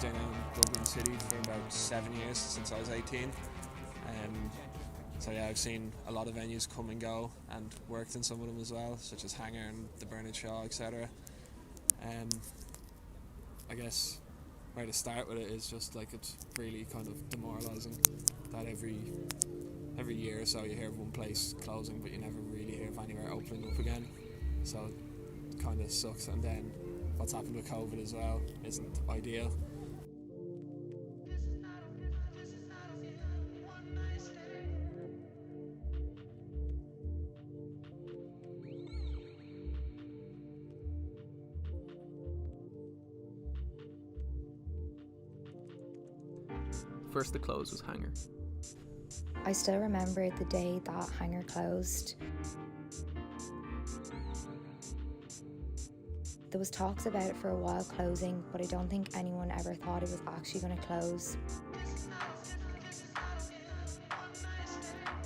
lived down in Dublin City for about 7 years, since I was 18. So yeah, I've seen a lot of venues come and go and worked in some of them as well, such as Hangar and the Bernard Shaw, etc. I guess where to start with it is just like it's really kind of demoralising that every year or so you hear of one place closing but you never really hear of anywhere opening up again. So it kind of sucks. And then what's happened with COVID as well isn't ideal. First to close was Hangar. I still remember the day that Hangar closed. There was talks about it for a while closing, but I don't think anyone ever thought it was actually going to close.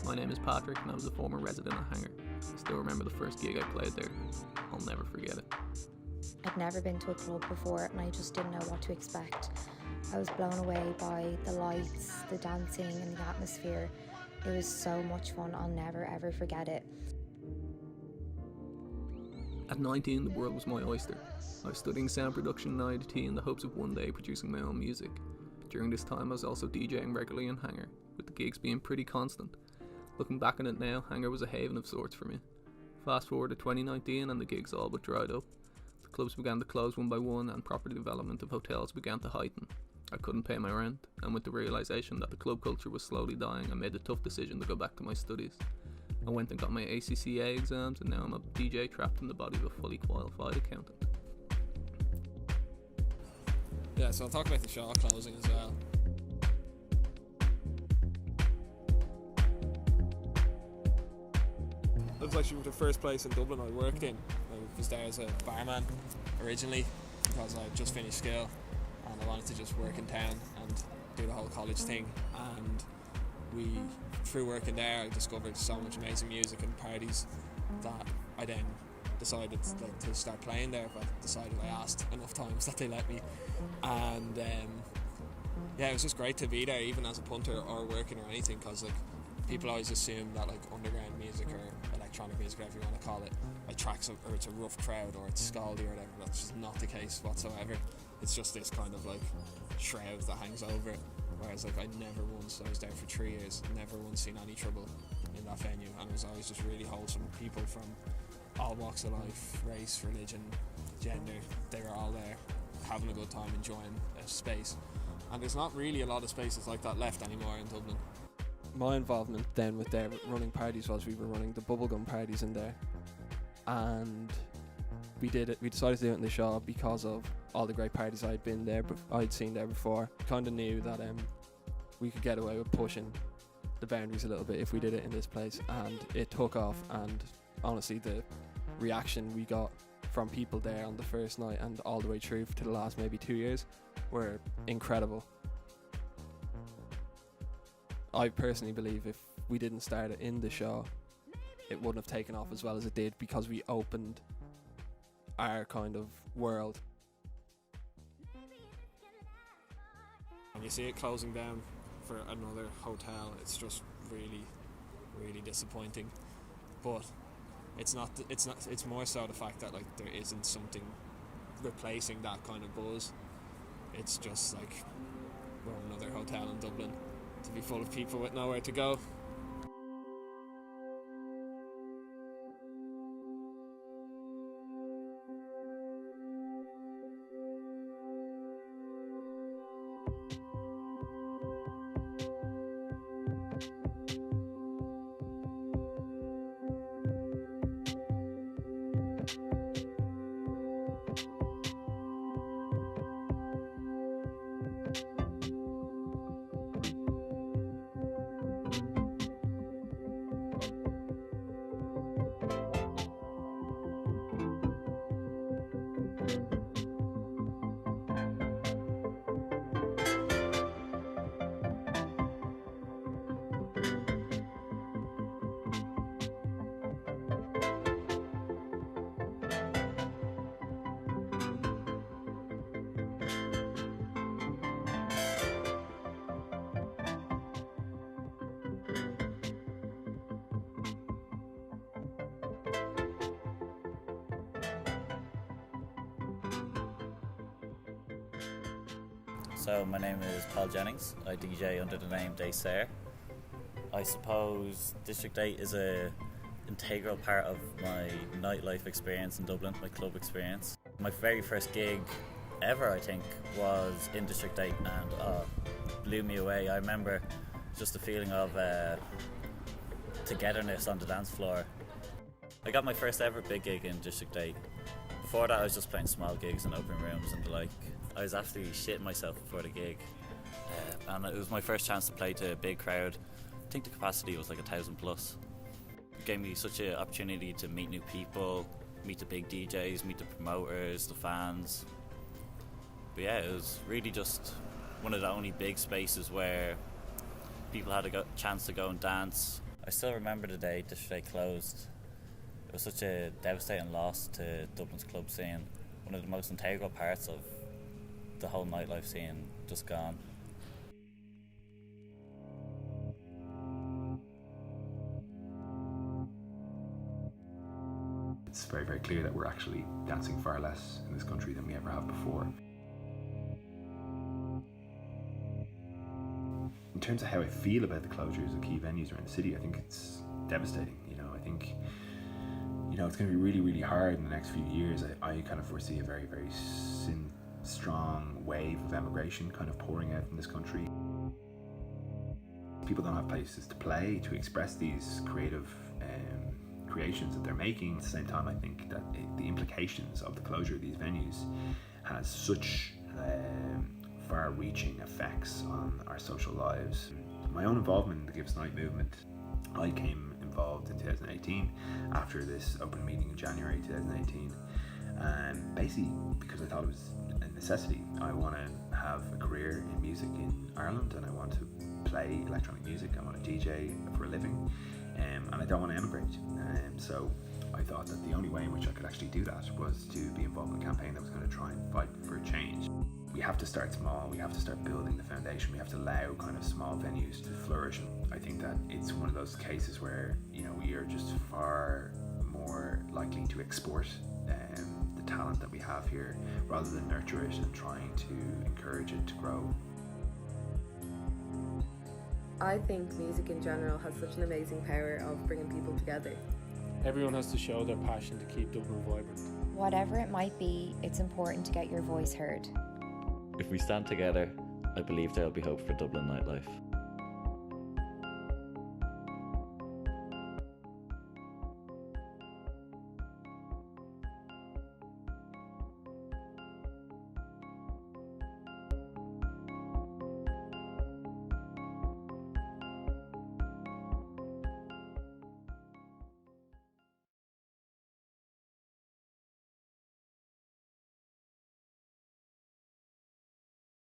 My name is Patrick and I was a former resident at Hangar. I still remember the first gig I played there. I'll never forget it. I'd never been to a club before and I just didn't know what to expect. I was blown away by the lights, the dancing and the atmosphere. It was so much fun, I'll never ever forget it. At 19, the world was my oyster. I was studying sound production and IT in the hopes of one day producing my own music. During this time I was also DJing regularly in Hangar, with the gigs being pretty constant. Looking back on it now, Hangar was a haven of sorts for me. Fast forward to 2019 and the gigs all but dried up. The clubs began to close one by one and property development of hotels began to heighten. I couldn't pay my rent, and with the realisation that the club culture was slowly dying, I made the tough decision to go back to my studies. I went and got my ACCA exams, and now I'm a DJ trapped in the body of a fully qualified accountant. Yeah, so I'll talk about the Shaw closing as well. It was actually the first place in Dublin I worked in. I was there as a barman originally because I had just finished school and I wanted to just work in town and do the whole college thing. And through working there, I discovered so much amazing music and parties that I then decided to start playing there. But decided I asked enough times that they let me, and yeah, it was just great to be there, even as a punter or working or anything, because like people always assume that like underground music or electronic music, whatever you want to call it, attracts or it's a rough crowd or it's scaldy or whatever. That's just not the case whatsoever. It's just this kind of like shroud that hangs over it. Whereas like I was there for 3 years, never once seen any trouble in that venue, and it was always just really wholesome people from all walks of life, race, religion, gender. They were all there having a good time, enjoying a space. And there's not really a lot of spaces like that left anymore in Dublin. My involvement then with their running parties was we were running the bubblegum parties in there, and we decided to do it in the Shaw because of all the great parties I'd seen there before. Kind of knew that we could get away with pushing the boundaries a little bit if we did it in this place, and it took off. And honestly, the reaction we got from people there on the first night and all the way through to the last maybe 2 years were incredible. I personally believe if we didn't start it in the Shaw, it wouldn't have taken off as well as it did, because we opened our kind of world. When you see it closing down for another hotel, it's just really, really disappointing. But it's more so the fact that like there isn't something replacing that kind of buzz. It's just like we're another hotel in Dublin to be full of people with nowhere to go. So my name is Paul Jennings. I DJ under the name Day Sayer. I suppose District 8 is a integral part of my nightlife experience in Dublin, my club experience. My very first gig ever, I think, was in District 8 and blew me away. I remember just the feeling of togetherness on the dance floor. I got my first ever big gig in District 8. Before that I was just playing small gigs in open rooms and the like. I was absolutely shitting myself before the gig. And it was my first chance to play to a big crowd. I think the capacity was like 1,000 plus. It gave me such an opportunity to meet new people, meet the big DJs, meet the promoters, the fans. But yeah, it was really just one of the only big spaces where people had a chance to go and dance. I still remember the day District 8 closed. It was such a devastating loss to Dublin's club scene. One of the most integral parts of the whole nightlife scene just gone. It's very, very clear that we're actually dancing far less in this country than we ever have before. In terms of how I feel about the closures of key venues around the city, I think it's devastating. I think it's going to be really, really hard in the next few years. I kind of foresee a very, very strong wave of emigration kind of pouring out from this country. People don't have places to play, to express these creative creations that they're making. At the same time, I think that the implications of the closure of these venues has such far-reaching effects on our social lives. My own involvement in the Gibbs Night movement, I came involved in 2018 after this open meeting in January 2018, and basically because I thought it was a necessity. I want to have a career in music in Ireland, and I want to play electronic music. I want to DJ for a living, and I don't want to emigrate. So I thought that the only way in which I could actually do that was to be involved in a campaign that was going to try and fight for change. We have to start small, we have to start building the foundation, we have to allow kind of small venues to flourish. I think that it's one of those cases where, we are just far more likely to export the talent that we have here rather than nurture it and trying to encourage it to grow. I think music in general has such an amazing power of bringing people together. Everyone has to show their passion to keep Dublin vibrant. Whatever it might be, it's important to get your voice heard. If we stand together, I believe there will be hope for Dublin nightlife.